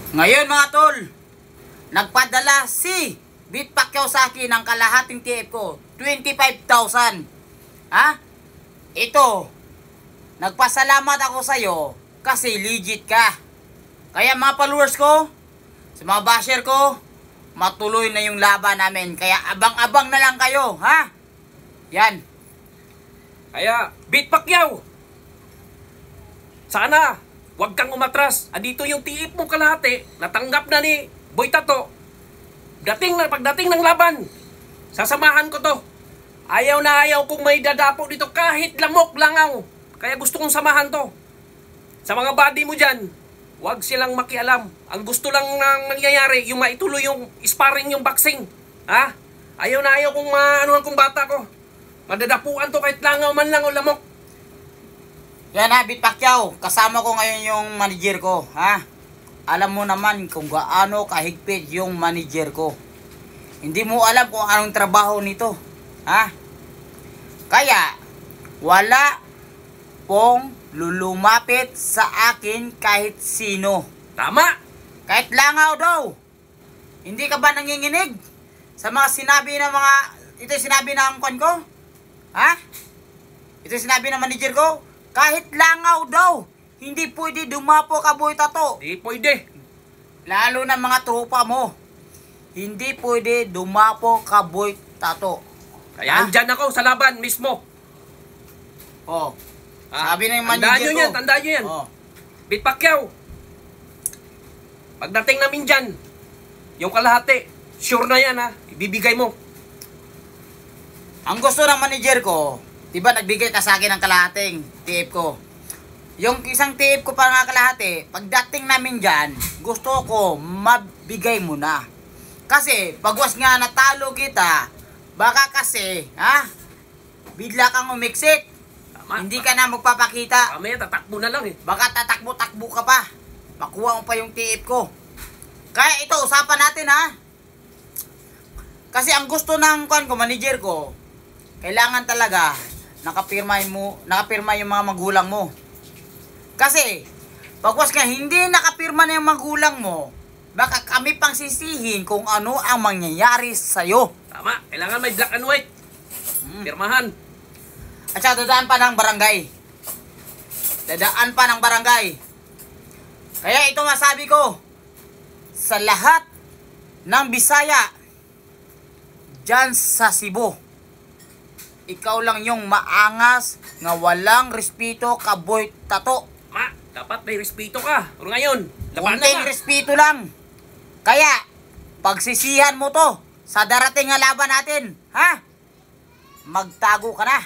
Ngayon mga tol, nagpadala si Bit Pacquiao sa akin ng kalahating TF ko, 25,000. Ha? Ito, nagpasalamat ako sa'yo kasi legit ka. Kaya mga followers ko, sa mga basher ko, matuloy na yung laban namin. Kaya abang-abang na lang kayo, ha? Yan. Kaya, Bit Pacquiao, sana, huwag kang umatras. Andito yung TF mong kalahati, natanggap na ni Boy Tato. Pagdating ng laban, sasamahan ko to. Ayaw na ayaw kung may dadapo dito kahit lamok langaw. Kaya gusto kong samahan to. Sa mga buddy mo dyan, huwag silang makialam. Ang gusto lang nang nangyayari, yung maituloy yung sparring, yung boxing. Ha? Ayaw na ayaw kung maanuhan kong bata ko. Madadapuan to kahit langaw man lang o lamok. Yan ha, Bit Pacquiao, kasama ko ngayon yung manager ko, ha? Alam mo naman kung gaano kahigpit yung manager ko. Hindi mo alam kung anong trabaho nito, ha? Kaya, wala pong lulumapit sa akin kahit sino. Tama! Kahit langaw daw. Hindi ka ba nanginginig sa mga sinabi ng mga... Ito yung sinabi ng kwan ko? Ha? Ito yung sinabi ng manager ko? Kahit langaw daw, hindi pwede dumapo ka, Boy Tato. Hindi pwede. Lalo na mga tropa mo. Hindi pwede dumapo ka, Boy Tato. Kaya andyan ako sa laban mismo. Oh. Ha? Sabi na yung manager ko. Tandaan nyo yan. Oh. Bit Pacquiao, pagdating namin dyan, yung kalahati, sure na yan ha, ibibigay mo. Ang gusto ng manager ko, diba nagbigay ka sa akin ng kalahating TF ko. Yung isang TF ko pa nga kalahati, pagdating namin dyan, gusto ko mabigay mo na. Kasi, pagwas nga natalo kita, baka kasi, ha? Bigla kang umiksik. Tama. Hindi ka na magpapakita. Kami, tatakbo na lang eh. Baka tatakbo-takbo ka pa. Makuha mo pa yung TF ko. Kaya ito, usapan natin ha. Kasi ang gusto ng manager ko, kailangan talaga nakapirma yung mga magulang mo. Kasi, pagwas ka hindi nakapirma na yung magulang mo, baka kami pang sisihin kung ano ang mangyayari sa'yo. Tama, kailangan may black and white. Pirmahan. At saka dadaan pa ng barangay. Dadaan pa ng barangay. Kaya ito masabi ko, sa lahat ng Bisaya, dyan sa Cebu, ikaw lang yung maangas nga walang respeto ka, Boy Tato. Ma, dapat may respeto ka. Pero ngayon, laban Kunting na ka. respeto lang. Kaya, pagsisihan mo to sa darating nga laban natin, ha? Magtago ka na.